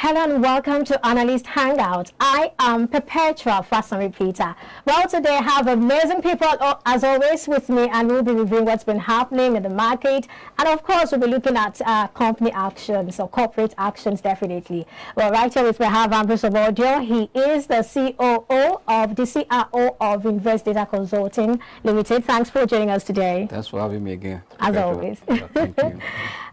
Hello and welcome to Analyst Hangout. I am Perpetua Fast and Repeater. Well, today I have amazing people as always with me, and we'll be reviewing what's been happening in the market. And of course, we'll be looking at company actions or corporate actions, definitely. Well, right here we have Ambrose Obodio. He is the COO of the CRO of Invest Data Consulting Limited. Thanks for joining us today. Thanks for having me again. As always. Yeah, thank you.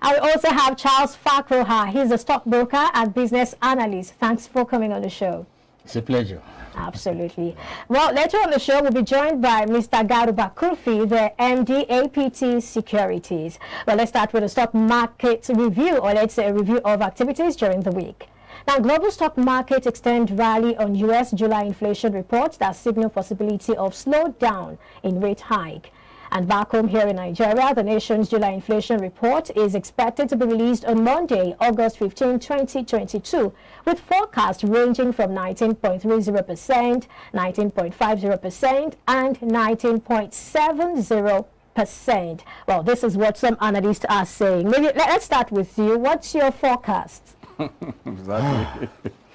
I also have Charles Fakroha. He's a stockbroker and business analyst. Thanks for coming on the show. It's a pleasure. Absolutely. Well, later on the show, we'll be joined by Mr. Garuba Kurfi, the MD APT Securities. Well, let's start with a stock market review, or let's say a review of activities during the week. Now, global stock market extend rally on U.S. July inflation reports that signal possibility of slowdown in rate hike. And back home here in Nigeria, the nation's July inflation report is expected to be released on Monday, August 15, 2022, with forecasts ranging from 19.30%, 19.50%, and 19.70%. Well, this is what some analysts are saying. Maybe let's start with you. What's your forecast? Exactly.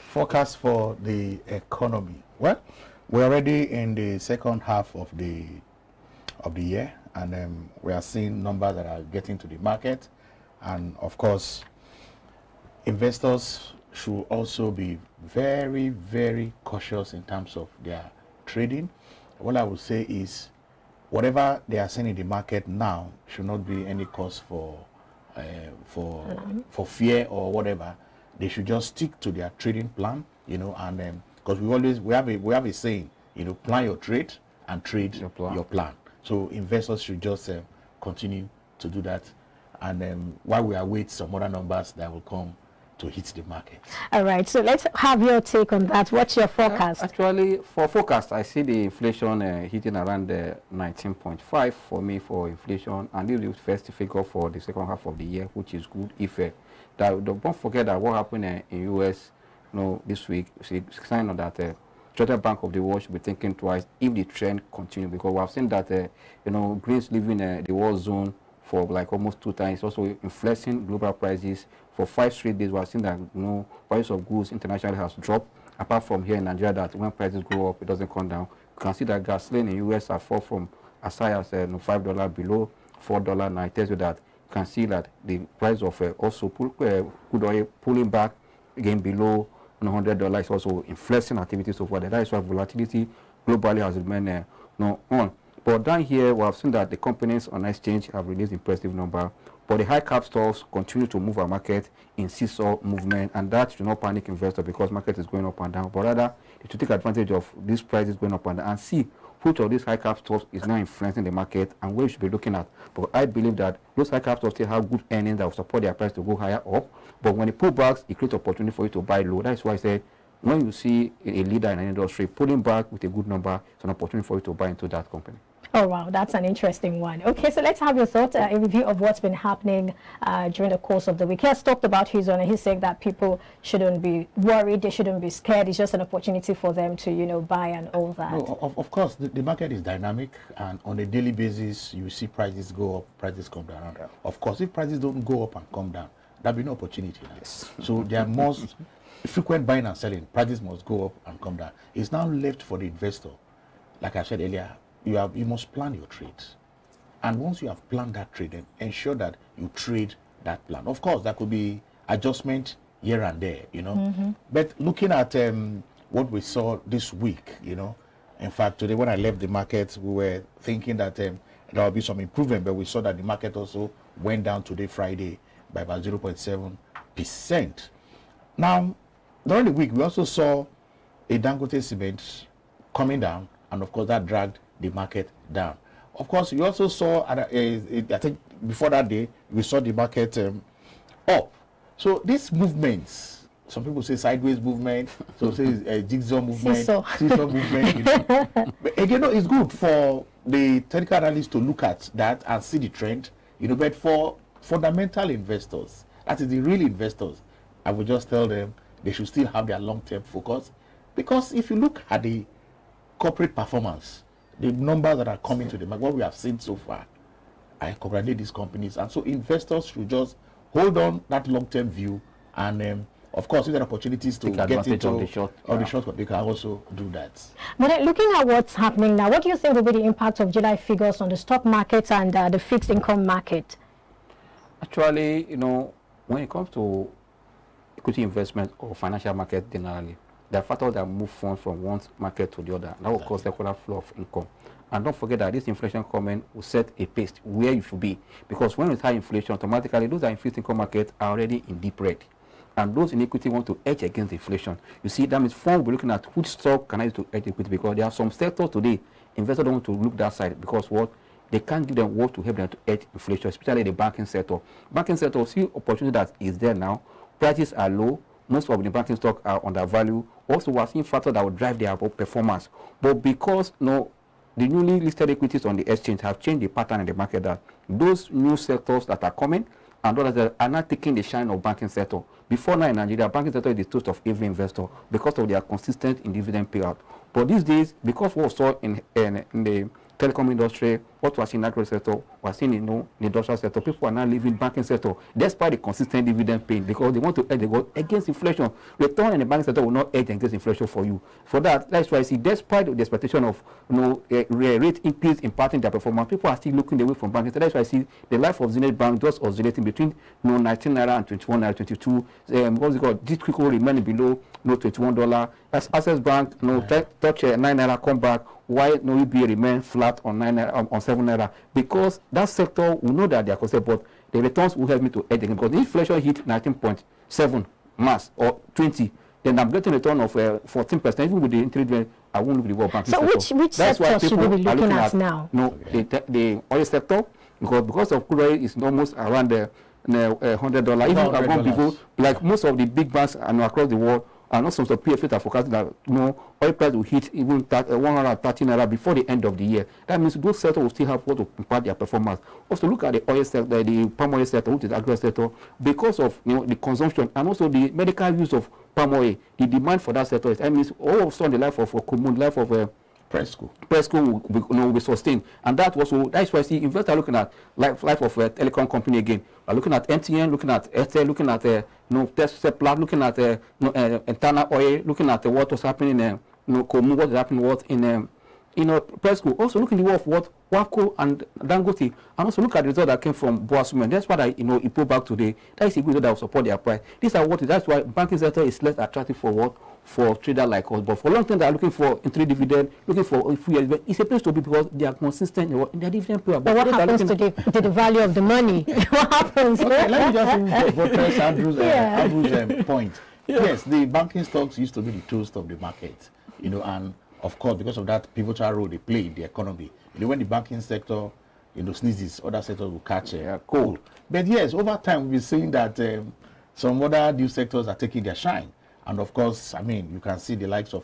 Forecast for the economy. Well, we're already in the second half of the year, and we are seeing numbers that are getting to the market, and of course investors should also be very, very cautious in terms of their trading. What I would say is whatever they are seeing in the market now should not be any cause for fear or whatever. They should just stick to their trading plan, you know, and because we have a saying, you know, plan your trade and trade your plan. So investors should just continue to do that, and while we await some other numbers that will come to hit the market. All right, so let's have your take on that. What's your forecast? Actually, for forecast, I see the inflation hitting around 19.5 for me for inflation, and this is the first figure for the second half of the year, which is good. If don't forget that what happened in US, you know, this week, see sign of that. Central Bank of the world should be thinking twice if the trend continues, because we have seen that you know, Greece leaving the war zone for like almost 2 times, also inflating global prices for 5 straight days. We have seen that, you know, price of goods internationally has dropped. Apart from here in Nigeria, that when prices go up, it doesn't come down. You can see that gasoline in US has fallen from as high as $5 below $4. Now it tells you that you can see that the price of also crude oil pulling back again below $100 is also inflation activities so far. That is why volatility globally has remained on. But down here, we have seen that the companies on exchange have released impressive number, but the high cap stocks continue to move our market in seesaw movement, and that should not panic investors because market is going up and down, but rather to take advantage of these prices going up and down and see which of these high cap stocks is now influencing the market and where you should be looking at. But I believe that those high cap stocks still have good earnings that will support their price to go higher up. But when it pull back, it creates opportunity for you to buy low. That's why I said when you see a leader in an industry pulling back with a good number, it's an opportunity for you to buy into that company. Oh, wow, that's an interesting one. Okay, so let's have your thoughts, a review of what's been happening during the course of the week. He has talked about his own, and he's saying that people shouldn't be worried, they shouldn't be scared. It's just an opportunity for them to, you know, buy and all that. No, of course, the market is dynamic, and on a daily basis, you see prices go up, prices come down. Of course, if prices don't go up and come down, there'll be no opportunity. Yes. So there must frequent buying and selling. Prices must go up and come down. It's now left for the investor. Like I said earlier, you must plan your trades, and once you have planned that trade, then ensure that you trade that plan. Of course, there could be adjustment here and there, you know. But looking at what we saw this week, you know, in fact, today when I left the market, we were thinking that there will be some improvement, but we saw that the market also went down today, Friday, by about 0.7%. Now, during the week, we also saw a Dangote cement coming down, and of course that dragged the market down. Of course, you also saw, I think before that day, we saw the market up. So these movements, some people say sideways movement, so say jigsaw movement, seesaw movement. You know. But again, it's good for the technical analysts to look at that and see the trend. You know, but for fundamental investors, that is the real investors, I would just tell them they should still have their long-term focus, because if you look at the corporate performance, the numbers that are coming to the market, what we have seen so far, I congratulate these companies. And so investors should just hold on that long-term view and of course, if there are opportunities to take get advantage into of the short, the shortcut, they can also do that. But then looking at what's happening now, what do you think will be the impact of July figures on the stock market and the fixed income market? Actually, you know, when it comes to equity investment or financial market generally, there are factors that move funds from one market to the other. That will cause circular flow of income. And don't forget that this inflation comment will set a pace where you should be. Because when it's high inflation, automatically those that are in fixed income market are already in deep red. And those in equity want to hedge against inflation. You see, that means funds will be looking at which stock can I use to hedge equity, because there are some sectors today, investors don't want to look that side because what? They can't give them what to help them to hedge inflation, especially the banking sector. Banking sector, see opportunity that is there now. Prices are low. Most of the banking stocks are undervalued. Also, we're seeing factors that will drive their performance. But because the newly listed equities on the exchange have changed the pattern in the market, that those new sectors that are coming and others that are not taking the shine of banking sector. Before now in Nigeria, banking sector is the toast of every investor because of their consistent in dividend payout. But these days, because what we saw in the telecom industry, what we're seeing in the agro sector, we're seeing in the industrial sector, people are now leaving banking sector despite the consistent dividend paying because they want to hedge against inflation. Return in the banking sector will not hedge against inflation for you. For that, that's why I see despite the expectation of rate increase impacting their performance, people are still looking away from banking sector. That's why I see the life of Zenith Bank just oscillating between 19 naira and 21 naira, 22. What's it called? This quick will remain below $21. As Access Bank, touch 9 naira, come back. Why no EBA remain flat on 9 naira, on 7 naira? Because that sector will know that they are concerned, but the returns will help me to hedge again. Because if inflation hit 19.7 mass or 20, then I'm getting a return of 14%. Even with the interest rate, I won't look at the world banking sector. So which sector should we be looking at now? No, the oil sector, because of crude oil is almost around the $100. Even among people, like most of the big banks across the world, and also some PFA are forecasting that oil price will hit even 130 naira before the end of the year. That means those sectors will still have what to impact their performance. Also look at the oil sector, the palm oil sector, which is the agro sector, because of the consumption and also the medical use of palm oil. The demand for that sector is, that means all of a sudden the life of Kumun, life of Presco will be sustained, and that's why I see investors are looking at life of a telecom company again. Are looking at MTN, looking at Airtel, looking at Tesla, looking at internal oil, looking at what was happening in Kumun, what is happening in Presco. Also looking at the work of what Wapco and Dangote, and also look at the result that came from Boasumen. That's what it pulled back today. That is a good result that will support their price. These are that's why banking sector is less attractive for what? For traders like us. But for a long time, they are looking for interim dividend, looking for free. It's a place to be because they are consistent in their dividend payout. But what happens to the value of the money? What happens? Okay, let me just buttress Andrew's point. Yes, the banking stocks used to be the toast of the market, and of course, because of that pivotal role they play in the economy. When the banking sector, sneezes, other sectors will catch cold. But yes, over time, we've been seeing that some other new sectors are taking their shine. And of course, I mean, you can see the likes of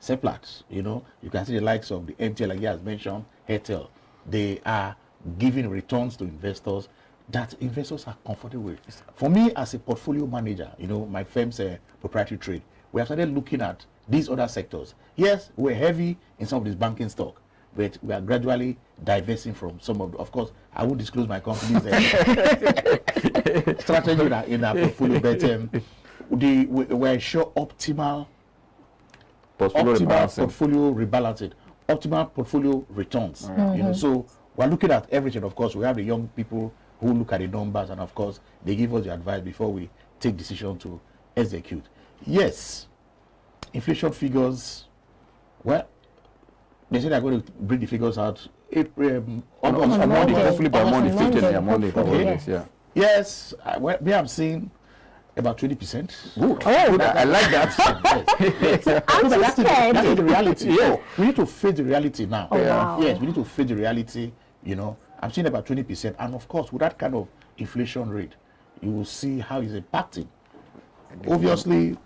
Seplat, you can see the likes of the MTL, like he has mentioned, Airtel. They are giving returns to investors that investors are comfortable with. For me, as a portfolio manager, my firm's proprietary trade, we have started looking at these other sectors. Yes, we're heavy in some of this banking stock, but we are gradually divesting from some of course, I won't disclose my company's strategy in our portfolio, but we're sure optimal portfolio rebalancing, optimal portfolio returns. So we're looking at everything. Of course, we have the young people who look at the numbers, and of course, they give us the advice before we take decision to execute. Yes, inflation figures. Well, they say they're going to bring the figures out on Monday, hopefully by Monday. Okay. Yeah. Yes, we have seen about 20%. Good. I like that. Yes. That's the reality. Yeah. We need to face the reality now. Wow. Yes, we need to face the reality. I'm seeing about 20%, and of course, with that kind of inflation rate, you will see how it's impacting. Obviously,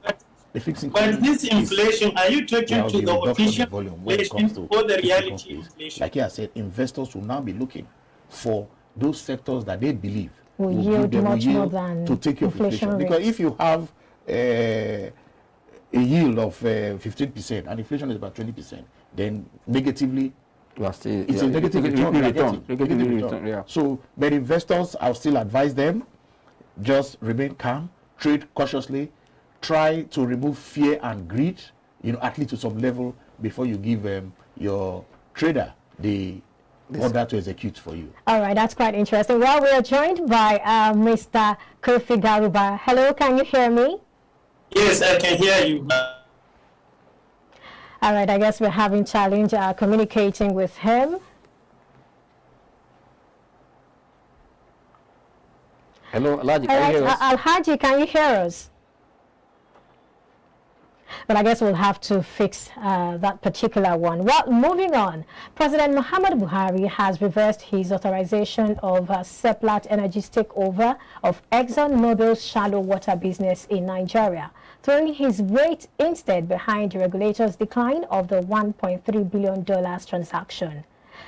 the fixed income. But this inflation, are you talking to the official inflation or the reality inflation? Like I said, investors will now be looking for those sectors that they believe will yield much more than to take your inflation. Because if you have a yield of 15% and inflation is about 20%, then negatively, it's a negative return. Yeah. So, but investors, I'll still advise them, just remain calm, trade cautiously, try to remove fear and greed, you know, at least to some level before you give your trader the order to execute for you. All right, that's quite interesting. Well, we are joined by Mr. Kofi Garuba. Hello, can you hear me? Yes, I can hear you. All right, I guess we're having challenge communicating with him. Hello, Alhaji, can you hear us? Alhaji, can you hear us? But I guess we'll have to fix that particular one. Well, moving on, President Muhammad Buhari has reversed his authorization of Seplat Energy's takeover of ExxonMobil's shallow water business in Nigeria, throwing his weight instead behind the regulator's decline of the $1.3 billion transaction.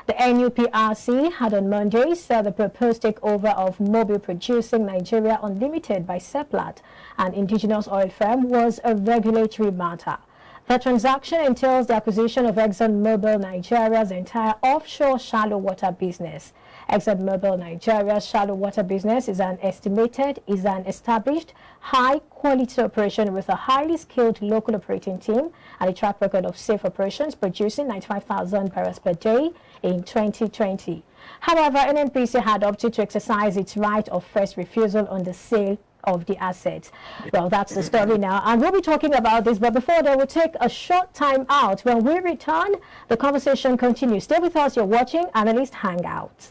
The NUPRC had on Monday said the proposed takeover of Mobil Producing Nigeria Unlimited by Seplat, an indigenous oil firm, was a regulatory matter. The transaction entails the acquisition of ExxonMobil Nigeria's entire offshore shallow water business. ExxonMobil Nigeria's shallow water business is an established, high-quality operation with a highly skilled local operating team and a track record of safe operations, producing 95,000 barrels per day in 2020. However, NNPC had opted to exercise its right of first refusal on the sale of the assets. Well, that's the story now, and we'll be talking about this, but before that, we'll take a short time out. When we return, the conversation continues. Stay with us. You're watching Analyst Hangout.